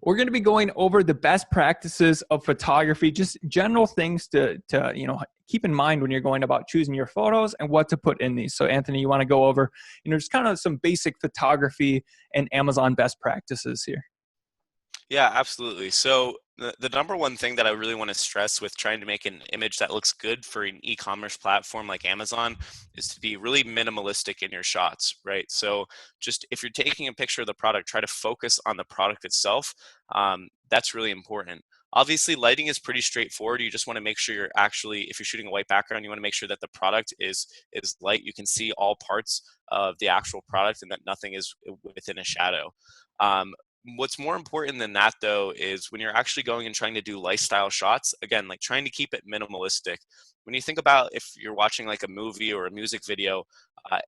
We're going to be going over the best practices of photography, just general things to keep in mind when you're going about choosing your photos and what to put in these. So Anthony, you want to go over, just kind of some basic photography and Amazon best practices here? Yeah, absolutely. So the number one thing that I really want to stress with trying to make an image that looks good for an e-commerce platform like Amazon is to be really minimalistic in your shots, right? So just if you're taking a picture of the product, try to focus on the product itself. That's really important. Obviously, lighting is pretty straightforward. You just want to make sure you're actually, if you're shooting a white background, you want to make sure that the product is light. You can see all parts of the actual product and that nothing is within a shadow. What's more important than that, though, is when you're actually going and trying to do lifestyle shots, again, like trying to keep it minimalistic. When you think about if you're watching like a movie or a music video,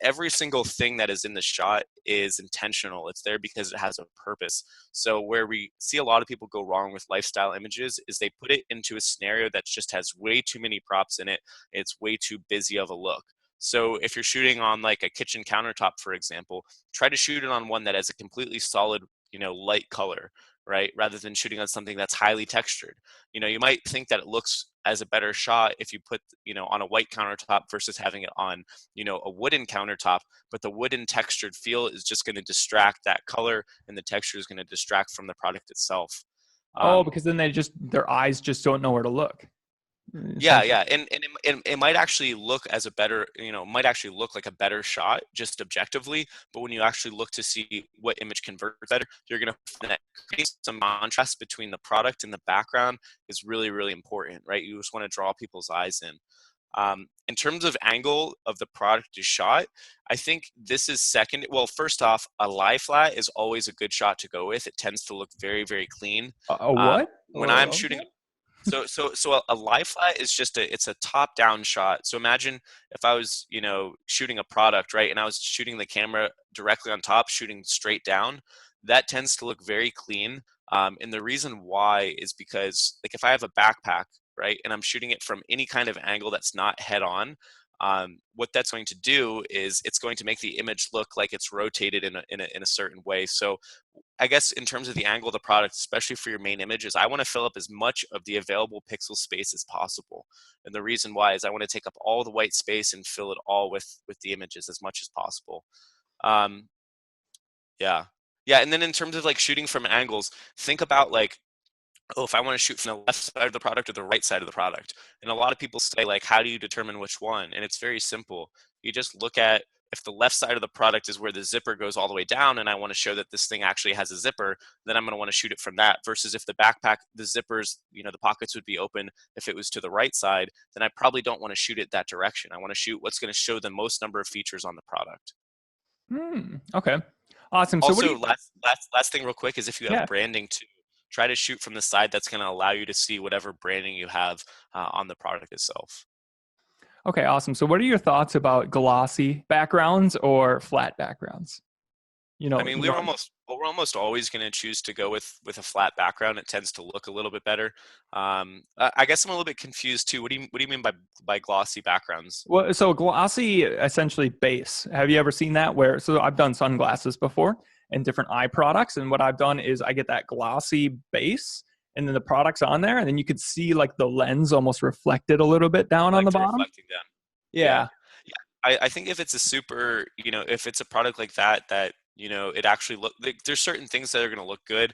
every single thing that is in the shot is intentional. It's there because it has a purpose. So where we see a lot of people go wrong with lifestyle images is they put it into a scenario that just has way too many props in it. It's way too busy of a look. So if you're shooting on like a kitchen countertop, for example, try to shoot it on one that has a completely solid, light color, right? Rather than shooting on something that's highly textured. You might think that it looks as a better shot if you put, on a white countertop versus having it on, a wooden countertop, but the wooden textured feel is just going to distract that color and the texture is going to distract from the product itself. Oh, Um, because then their eyes just don't know where to look, Yeah, essentially. yeah, and it might actually look as a better, might actually look like a better shot just objectively, but when you actually look to see what image converts better, you're gonna find that creating some contrast between the product and the background is really, really important, right? You just want to draw people's eyes in. In terms of angle of the product you shot, I think this is second. Well, first off, a lie flat is always a good shot to go with. It tends to look very, very clean. A Um, what? when I'm shooting so a lie flat is just it's a top down shot. So imagine if I was, shooting a product, right? And I was shooting the camera directly on top, shooting straight down, that tends to look very clean. And the reason why is because like if I have a backpack, right, and I'm shooting it from any kind of angle that's not head on, what that's going to do is it's going to make the image look like it's rotated in a certain way. So I guess in terms of the angle of the product, especially for your main images, I want to fill up as much of the available pixel space as possible. And the reason why is I want to take up all the white space and fill it all with the images as much as possible. Um, yeah. Yeah. And then in terms of like shooting from angles, think about like, oh, if I want to shoot from the left side of the product or the right side of the product. And a lot of people say, like, how do you determine which one? And it's very simple. You just look at if the left side of the product is where the zipper goes all the way down, and I want to show that this thing actually has a zipper, then I'm going to want to shoot it from that. Versus if the backpack, the zippers, the pockets would be open if it was to the right side, then I probably don't want to shoot it that direction. I want to shoot what's going to show the most number of features on the product. Okay. Awesome. So what do Also, you, last thing real quick is if you have yeah. branding too, try to shoot from the side that's going to allow you to see whatever branding you have on the product itself. Okay, awesome. So what are your thoughts about glossy backgrounds or flat backgrounds? You I know, mean, you know, we're almost always going to choose to go with a flat background. It tends to look a little bit better. I guess I'm a little bit confused too. What do you mean by glossy backgrounds? well, so glossy essentially base. Have you ever seen that where, so I've done sunglasses before and different eye products. And what I've done is I get that glossy base and then the product's on there and then you could see like the lens almost reflected a little bit down on Like the the bottom. reflecting down. Yeah. Yeah. I think if it's a super, if it's a product like that, it actually look like there's certain things that are going to look good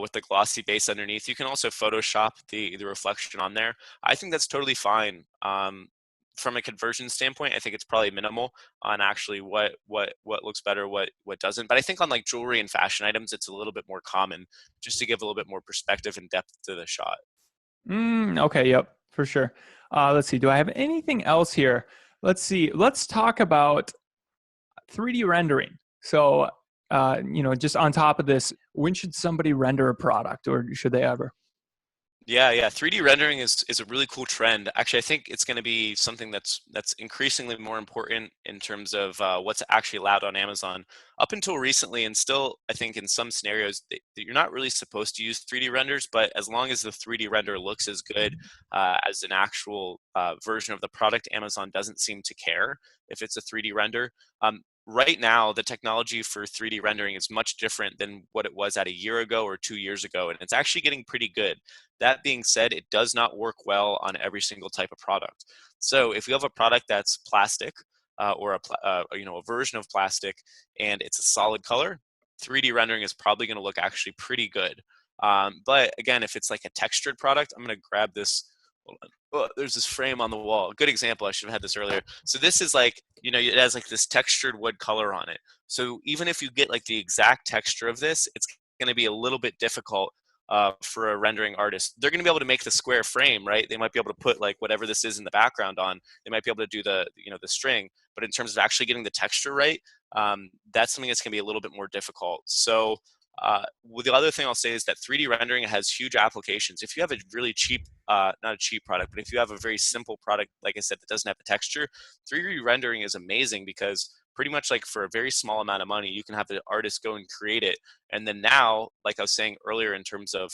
with the glossy base underneath. You can also Photoshop the reflection on there. I think that's totally fine. From a conversion standpoint, I think it's probably minimal on actually what looks better, what doesn't. But I think on like jewelry and fashion items, it's a little bit more common just to give a little bit more perspective and depth to the shot. Okay. Yep. For sure. Let's see. Do I have anything else here? Let's see. Let's talk about 3D rendering. So, just on top of this, when should somebody render a product or should they ever? Yeah. 3D rendering is a really cool trend. Actually, I think it's going to be something that's increasingly more important in terms of what's actually allowed on Amazon. Up until recently, and still, I think in some scenarios, that you're not really supposed to use 3D renders. But as long as the 3D render looks as good as an actual version of the product, Amazon doesn't seem to care if it's a 3D render. right now, the technology for 3D rendering is much different than what it was at a year ago or 2 years ago, and it's actually getting pretty good. That being said, it does not work well on every single type of product. So if you have a product that's plastic, or a version of plastic, and it's a solid color, 3D rendering is probably going to look actually pretty good. But again, if it's like a textured product, I'm going to grab this. Hold on. Oh, there's this frame on the wall. Good example. I should have had this earlier. So this is like, it has like this textured wood color on it. So even if you get like the exact texture of this, it's going to be a little bit difficult for a rendering artist. They're going to be able to make the square frame, right? They might be able to put like whatever this is in the background on. They might be able to do the string. But in terms of actually getting the texture right, that's something that's going to be a little bit more difficult. So well, the other thing I'll say is that 3D rendering has huge applications. If you have a really cheap, not a cheap product, but if you have a very simple product, like I said, that doesn't have the texture, 3D rendering is amazing because pretty much like for a very small amount of money, you can have the artist go and create it. And then now, like I was saying earlier, in terms of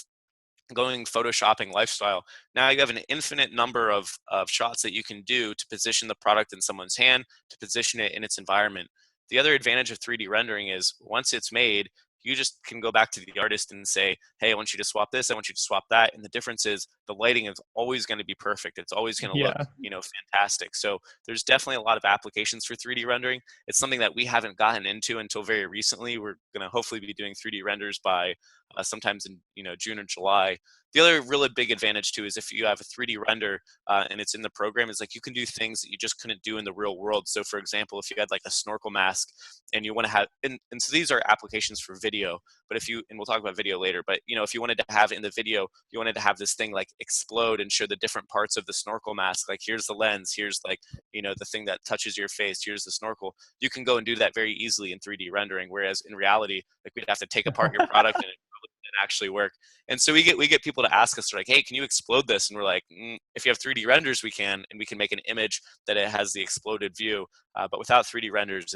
going photoshopping lifestyle, now you have an infinite number of shots that you can do to position the product in someone's hand, to position it in its environment. The other advantage of 3D rendering is once it's made, you just can go back to the artist and say, hey, I want you to swap this, I want you to swap that. And the difference is the lighting is always going to be perfect. It's always going to look, Yeah. fantastic. So there's definitely a lot of applications for 3D rendering. It's something that we haven't gotten into until very recently. We're going to hopefully be doing 3D renders by sometimes in June or July. The other really big advantage too is if you have a 3D render and it's in the program, is like you can do things that you just couldn't do in the real world. So for example, if you had like a snorkel mask and you want to have, and so these are applications for video, but if you, and we'll talk about video later, but if you wanted to have in the video, you wanted to have this thing like explode and show the different parts of the snorkel mask, like here's the lens, here's like, the thing that touches your face, here's the snorkel, you can go and do that very easily in 3D rendering. Whereas in reality, like we'd have to take apart your product and it probably didn't actually work. And so we get people to ask us, like, hey, can you explode this? And we're like, if you have 3D renders, we can, and we can make an image that it has the exploded view. But without 3D renders,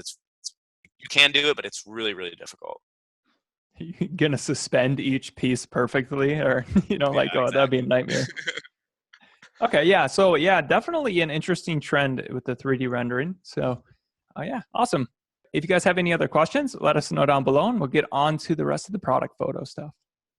you can do it, but it's really, really difficult. You're gonna suspend each piece perfectly, or Yeah, oh, that'd be a exactly. nightmare. Okay, yeah. So yeah, definitely an interesting trend with the 3D rendering. So yeah, awesome. If you guys have any other questions, let us know down below and we'll get on to the rest of the product photo stuff.